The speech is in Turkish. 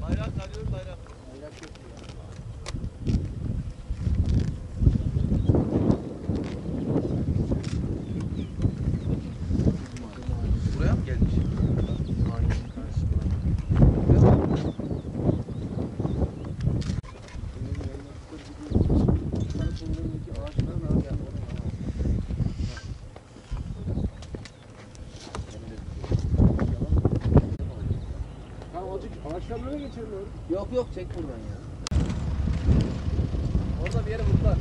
Bayrak alıyor, bayrak. Buraya mı gelmiş? Mahallenin karşısına. Ağaçtan böyle geçelim öyle. Yok yok, çek buradan ya. Orada bir yere mutlar.